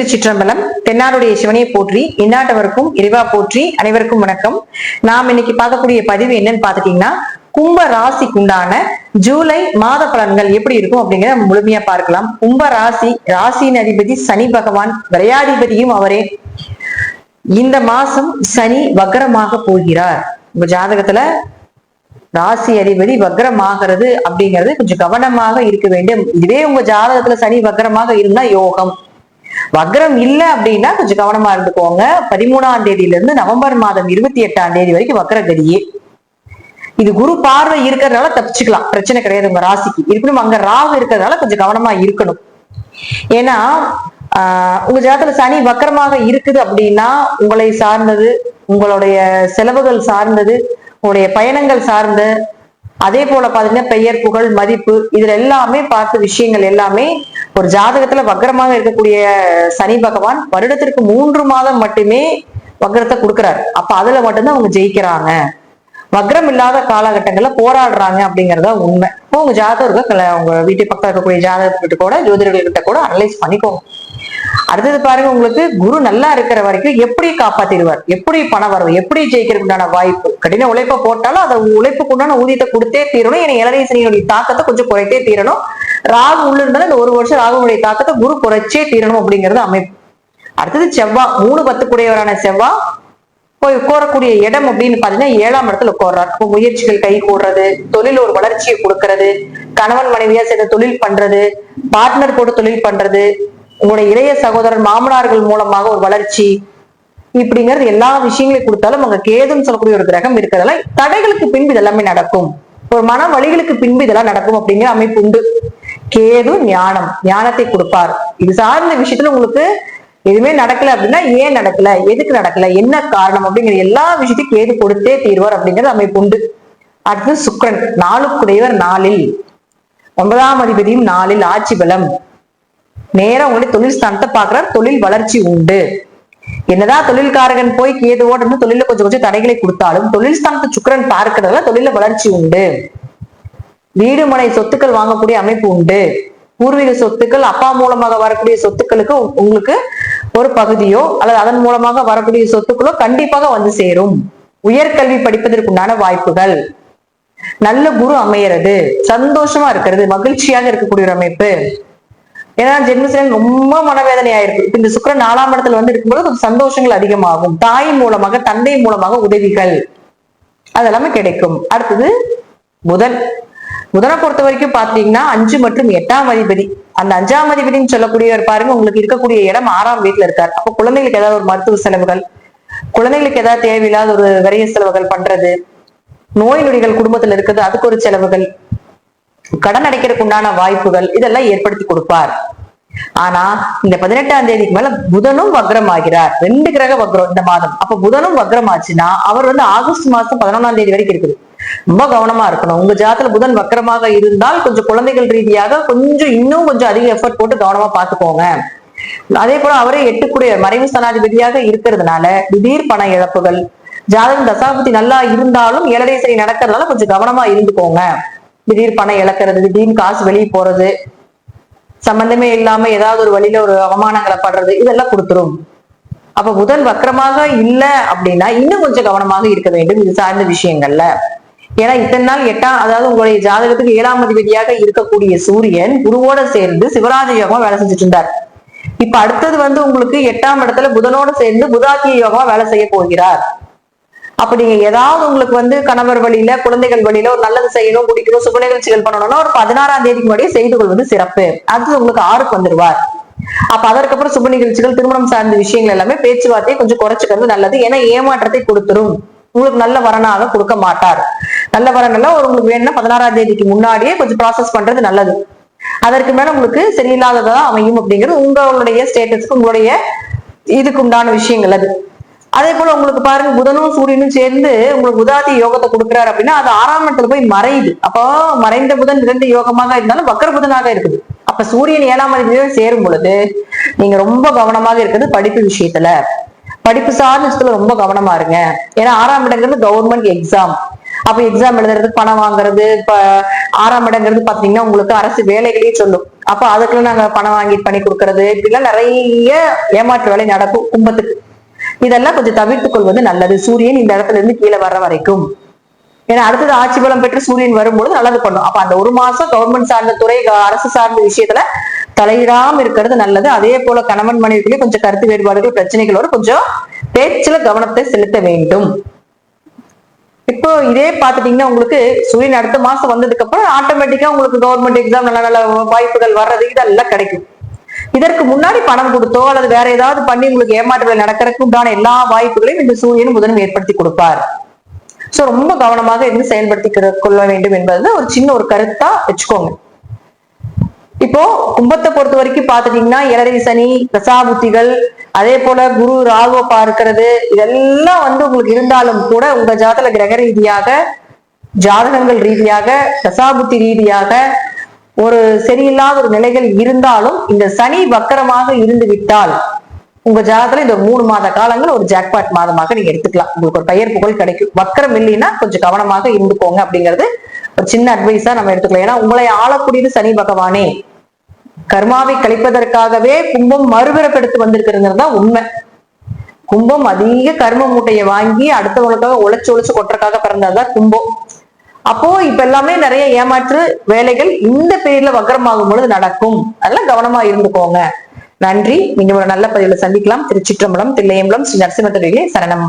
திருச்சிற்றம்பலம். தென்னாடுடைய சிவனையை போற்றி, இந்நாட்டவருக்கும் இறைவா போற்றி. அனைவருக்கும் வணக்கம். நாம் இன்னைக்கு பார்க்கக்கூடிய பதிவு என்னன்னு பாத்துட்டீங்கன்னா, கும்ப ராசிக்கு உண்டான ஜூலை மாத பலன்கள் எப்படி இருக்கும் அப்படிங்கிறத நம்ம முழுமையா பார்க்கலாம். கும்ப ராசியின் அதிபதி சனி பகவான், விரையாதிபதியும் அவரே. இந்த மாசம் சனி வக்ரமாக போகிறார். உங்க ஜாதகத்துல ராசி அதிபதி வக்ரமாகிறது அப்படிங்கிறது கொஞ்சம் கவனமாக இருக்க வேண்டும். இதுவே உங்க ஜாதகத்துல சனி வக்ரமாக இருந்தா யோகம். வக்ரம் இல்ல அப்படின்னா கொஞ்சம் கவனமா இருந்துக்கோங்க. 13ஆம் தேதியில இருந்து நவம்பர் மாதம் 28ஆம் தேதி வரைக்கும் வக்ரகதியே. இது குரு பார்வை இருக்கிறதுனால தப்பிச்சுக்கலாம், பிரச்சனை கிடையாது. உங்க ராசிக்கு இருக்கணும். அங்க ராகு இருக்கிறதுனால கொஞ்சம் கவனமா இருக்கணும். ஏன்னா உங்க ஜாதகத்துல சனி வக்ரமாக இருக்குது அப்படின்னா உங்களை சார்ந்தது, உங்களுடைய செலவுகள் சார்ந்தது, உங்களுடைய பயணங்கள் சார்ந்த, அதே போல பாத்தீங்கன்னா பெயர் புகழ் மதிப்பு, இதுல எல்லாமே பார்த்த விஷயங்கள் எல்லாமே ஒரு ஜாதகத்துல வக்ரமாக இருக்கக்கூடிய சனி பகவான் வருடத்திற்கு 3 மாதம் மட்டுமே வக்ரத்தை கொடுக்கிறார். அப்ப அதுல மட்டும்தான் அவங்க ஜெயிக்கிறாங்க. வக்ரம் இல்லாத காலகட்டங்கள்ல போராடுறாங்க அப்படிங்கறத உண்மை. இப்போ உங்க ஜாதகருக்கு உங்க வீட்டு பக்கம் இருக்கக்கூடிய ஜாதகத்துக்கிட்ட கூட ஜோதிடர்கள்கிட்ட கூட அனலைஸ் பண்ணிக்கோங்க. அடுத்தது பாருங்க, உங்களுக்கு குரு நல்லா இருக்கிற வரைக்கும் எப்படி காப்பாத்திடுவார், எப்படி பணம் வரவு, எப்படி ஜெயிக்கிறதுக்கு உண்டான வாய்ப்பு. கடின உழைப்ப போட்டாலும் அதை உழைப்புக்கு உண்டான ஊதியத்தை கொடுத்தே தீரணும். ஏன்னா இளநீசனியுடைய தாக்கத்தை கொஞ்சம் குறைத்தே தீரணும். ராகு உள்ள இருந்தாலும் இந்த 1 வருஷம் ராகுனுடைய தாக்கத்தை குரு குறைச்சே தீரணும் அப்படிங்கிறது அமைப்பு. அடுத்தது செவ்வாய், 3-10 கூடியவரான செவ்வாய் போய் உட்காரக்கூடிய இடம் அப்படின்னு பாத்தீங்கன்னா 7ஆம் இடத்துல உட்கார்றாரு. இப்போ முயற்சிகள் கை கூடுறது, தொழில் ஒரு வளர்ச்சியை கொடுக்கறது, கணவன் மனைவியா சேர்ந்த தொழில் பண்றது, பார்ட்னர் கூட தொழில் பண்றது, உங்களுடைய இளைய சகோதரர் மாமனார்கள் மூலமாக ஒரு வளர்ச்சி, இப்படிங்கிறது எல்லா விஷயங்களையும் கொடுத்தாலும் அங்க கேதுன்னு சொல்லக்கூடிய ஒரு கிரகம் இருக்கிறதால தடைகளுக்கு பின்பு இதெல்லாமே நடக்கும். ஒரு மன வழிகளுக்கு பின்பு இதெல்லாம் நடக்கும் அப்படிங்கிற அமைப்பு உண்டு. கேது ஞானத்தை கொடுப்பார். இது சார்ந்த விஷயத்துல உங்களுக்கு எதுவுமே நடக்கல அப்படின்னா ஏன் நடக்கல, எதுக்கு நடக்கல, என்ன காரணம் அப்படிங்கிற எல்லா விஷயத்தையும் கேது கொடுத்தே தீர்வார் அப்படிங்கிறது அமைப்பு உண்டு. அடுத்தது சுக்கிரன், 4க்குடையவர் 4ல், 9ஆம் அதிபதியும் 4ல், ஆட்சி பலம். நேரம் உங்களுடைய தொழில் ஸ்தானத்தை பாக்குறார். தொழில் வளர்ச்சி உண்டு. என்னதான் தொழில்காரகன் போய் கேதுவோட இருந்து தொழில கொஞ்சம் தடைகளை கொடுத்தாலும் தொழில் ஸ்தானத்தை சுக்கிரன் பார்க்கிறதுல தொழில வளர்ச்சி உண்டு. வீடு மனை சொத்துக்கள் வாங்கக்கூடிய அமைப்பு உண்டு. பூர்வீக சொத்துக்கள், அப்பா மூலமாக வரக்கூடிய சொத்துக்களுக்கு உங்களுக்கு ஒரு பகுதியோ அல்லது அதன் மூலமாக வரக்கூடிய சொத்துக்களோ கண்டிப்பாக வந்து சேரும். உயர்கல்வி படிப்பதற்குண்டான வாய்ப்புகள், நல்ல குரு அமையறது, சந்தோஷமா இருக்கிறது, மகிழ்ச்சியாக இருக்கக்கூடிய ஒரு அமைப்பு. ஏன்னா ஜென்மசனன் ரொம்ப மனவேதனையா இருக்கு. இந்த சுக்கிரன் 4ஆம் இடத்துல வந்து இருக்கும்போது கொஞ்சம் சந்தோஷங்கள் அதிகமாகும். தாய் மூலமாக, தந்தை மூலமாக உதவிகள் அதெல்லாமே கிடைக்கும். அடுத்தது புதனை பொறுத்த வரைக்கும் பாத்தீங்கன்னா 5 மற்றும் 8ஆம் அதிபதி. அந்த 5ஆம் அதிபதினு சொல்லக்கூடியவர் பாருங்க, உங்களுக்கு இருக்கக்கூடிய இடம் 6ஆம் வீட்டுல இருக்காரு. அப்ப குழந்தைகளுக்கு ஏதாவது ஒரு மருத்துவ செலவுகள், குழந்தைகளுக்கு ஏதாவது தேவையில்லாத ஒரு விரைய செலவுகள் பண்றது, நோய் நொடிகள் குடும்பத்துல இருக்குது, அதுக்கு ஒரு செலவுகள், கடன் அடைக்கிறதுக்கு உண்டான வாய்ப்புகள், இதெல்லாம் ஏற்படுத்தி கொடுப்பார். ஆனா இந்த 18ஆம் தேதிக்கு மேல புதனும் வக்ரம் ஆகிறார். 2 கிரக வக்ரம் இந்த மாதம். அப்ப புதனும் வக்ரம் ஆச்சுன்னா அவர் வந்து ஆகஸ்ட் மாசம் 11ஆம் தேதி வரைக்கும் இருக்குது. ரொம்ப கவனமா இருக்கணும். உங்க ஜாதகத்துல புதன் வக்ரமாக இருந்தால் கொஞ்சம் குழந்தைகள் ரீதியாக இன்னும் கொஞ்சம் அதிக எஃபர்ட் போட்டு கவனமா பாத்துக்கோங்க. அதே போல அவரே 8க்குடைய மறைவு ஸ்தானாதிபதியாக இருக்கிறதுனால திடீர் பண இழப்புகள், ஜாதகம் தசாபுத்தி நல்லா இருந்தாலும் 7.5 சனி நடக்கிறதுனால கொஞ்சம் கவனமா இருந்துக்கோங்க. திடீர் பணம் இழக்கிறது, திடீர்னு காசு வெளியே போறது, சம்பந்தமே இல்லாம ஏதாவது ஒரு வழியில ஒரு அவமானங்களை படுறது, இதெல்லாம் கொடுத்துரும். அப்ப புதன் வக்ரமாக இல்ல அப்படின்னா இன்னும் கொஞ்சம் கவனமாக இருக்க வேண்டும் இது சார்ந்த விஷயங்கள்ல. ஏன்னா இத்தனை நாள் அதாவது உங்களுடைய ஜாதகத்துக்கு 7ஆம் அதிபதியாக இருக்கக்கூடிய சூரியன் குருவோட சேர்ந்து சிவராஜ யோகமா வேலை செஞ்சுட்டு இருந்தார். இப்ப அடுத்தது வந்து உங்களுக்கு 8ஆம் இடத்துல புதனோட சேர்ந்து புதாத்திய யோகமா வேலை செய்ய போகிறார். அப்ப நீங்க ஏதாவது உங்களுக்கு வந்து கணவர் வழியில, குழந்தைகள் வழியில ஒரு நல்லது செய்யணும், குடிக்கணும், சுப நிகழ்ச்சிகள் பண்ணணும்னா ஒரு 16ஆம் தேதிக்கு முன்னாடியே செய்து கொள்வது சிறப்பு. அது உங்களுக்கு 6க்கு வந்துருவார். அப்ப அதற்கப்புறம் சுப நிகழ்ச்சிகள், திருமணம் சார்ந்த விஷயங்கள் எல்லாமே பேச்சுவார்த்தையை கொஞ்சம் குறைச்சுக்கிறது நல்லது. ஏன்னா ஏமாற்றத்தை கொடுத்துரும். உங்களுக்கு நல்ல வரனாக கொடுக்க மாட்டார். நல்ல வரன் எல்லாம் உங்களுக்கு வேணும்னா 16ஆம் தேதிக்கு முன்னாடியே கொஞ்சம் ப்ராசஸ் பண்றது நல்லது. அதற்கு மேல உங்களுக்கு சரியில்லாததா அமையும் அப்படிங்கிறது உங்களுடைய ஸ்டேட்டஸ்க்கு, உங்களுடைய இதுக்கு உண்டான விஷயங்கள் அது. அதே போல உங்களுக்கு பாருங்க, புதனும் சூரியனும் சேர்ந்து உங்களுக்கு புதாதி யோகத்தை கொடுக்குறாரு அப்படின்னா அது 6ஆம் இடத்துல போய் மறையுது. அப்போ மறைந்த புதன் 2 யோகமாக இருந்தாலும் வக்கர புதனாக இருக்குது. அப்ப சூரியன் 7ஆம் அதிபதியோட சேரும் பொழுது நீங்க ரொம்ப கவனமாக இருக்கிறது படிப்பு விஷயத்துல, படிப்பு சார்ந்த விஷயத்துல ரொம்ப கவனமா இருங்க. ஏன்னா 6ஆம் இடங்கிறது கவர்மெண்ட் எக்ஸாம். அப்ப எக்ஸாம் எழுதுறது, பணம் வாங்குறது, இப்ப 6ஆம் இடங்கிறது பாத்தீங்கன்னா உங்களுக்கு அரசு வேலைகளே சொல்லும். அப்ப அதுக்குள்ள நாங்க பணம் வாங்கி பண்ணி கொடுக்கறது இப்படிலாம் நிறைய ஏமாற்று வேலை நடக்கும் கும்பத்துக்கு. இதெல்லாம் கொஞ்சம் தவிர்த்துக் கொள்வது நல்லது, சூரியன் இந்த இடத்துல இருந்து கீழே வர்ற வரைக்கும். ஏன்னா அடுத்தது ஆட்சி பலம் பெற்று சூரியன் வரும்போது நல்லது பண்ணும். அப்ப அந்த ஒரு மாசம் கவர்மெண்ட் சார்ந்த துறை, அரசு சார்ந்த விஷயத்துல தலையிடாம இருக்கிறது நல்லது. அதே போல கணவன் மனைவிக்குள்ளே கொஞ்சம் கருத்து வேறுபாடுகள், பிரச்சனைகளோடு கொஞ்சம் பேச்சுல கவனத்தை செலுத்த வேண்டும். இப்போ இதே பாத்துட்டீங்கன்னா உங்களுக்கு சூரியன் அடுத்த மாசம் வந்ததுக்கு அப்புறம் ஆட்டோமேட்டிக்கா உங்களுக்கு கவர்மெண்ட் எக்ஸாம் நல்ல நல்ல வாய்ப்புகள் வர்றது இதெல்லாம் கிடைக்கும். இதற்கு முன்னாடி பணம் கொடுத்தோ அல்லது வேற ஏதாவது பண்ணி உங்களுக்கு ஏமாற்றுதல் நடக்கிறதுக்கு உண்டான எல்லா வாய்ப்புகளையும் இந்த சூரியன் புதனும் ஏற்படுத்தி கொடுப்பார். சோ ரொம்ப கவனமாக இருந்து செயல்படுத்தி கொள்ள வேண்டும் என்பது ஒரு சின்ன ஒரு கருத்தா வச்சுக்கோங்க. இப்போ கும்பத்தை பொறுத்த வரைக்கும் பாத்துட்டீங்கன்னா ஏழரை சனி, தசாபுத்திகள், அதே போல குரு ராகுவ பார்க்கிறது இதெல்லாம் உங்களுக்கு இருந்தாலும் கூட உங்க ஜாதக கிரக ரீதியாக, ஜாதகங்கள் ரீதியாக, தசாபுத்தி ரீதியாக ஒரு சரியில்லாத ஒரு நிலைகள் இருந்தாலும் இந்த சனி வக்கரமாக இருந்து விட்டால் உங்க ஜாதகத்துல இந்த 3 மாத காலங்கள் ஒரு ஜாக்பாட் மாதமாக நீங்க எடுத்துக்கலாம். உங்களுக்கு ஒரு பெயர் புகழ் கிடைக்கும். வக்கரம் இல்லைன்னா கொஞ்சம் கவனமாக இருந்துக்கோங்க அப்படிங்கிறது ஒரு சின்ன அட்வைஸா நம்ம எடுத்துக்கலாம். ஏன்னா உங்களை ஆளக்கூடியது சனி பகவானே. கர்மாவை கழிப்பதற்காகவே கும்பம் மறுபிறப்பெடுத்து வந்திருக்கிறது தான் உண்மை. கும்பம் அதிக கர்ம மூட்டையை வாங்கி அடுத்தவங்களுக்காக உழைச்சு கொட்டுறதுக்காக பிறந்ததுதான் கும்பம். அப்போ இப்ப எல்லாமே நிறைய ஏமாற்று வேலைகள் இந்த பீரியட்ல வக்கரமாகும் பொழுது நடக்கும். அதெல்லாம் கவனமா இருந்துக்கோங்க. நன்றி. நீங்க ஒரு நல்ல பதிவுல சந்திக்கலாம். திருச்சிற்றம்பலம், தில்லையம்பலம், ஸ்ரீ நரசிம்ம சரணம்.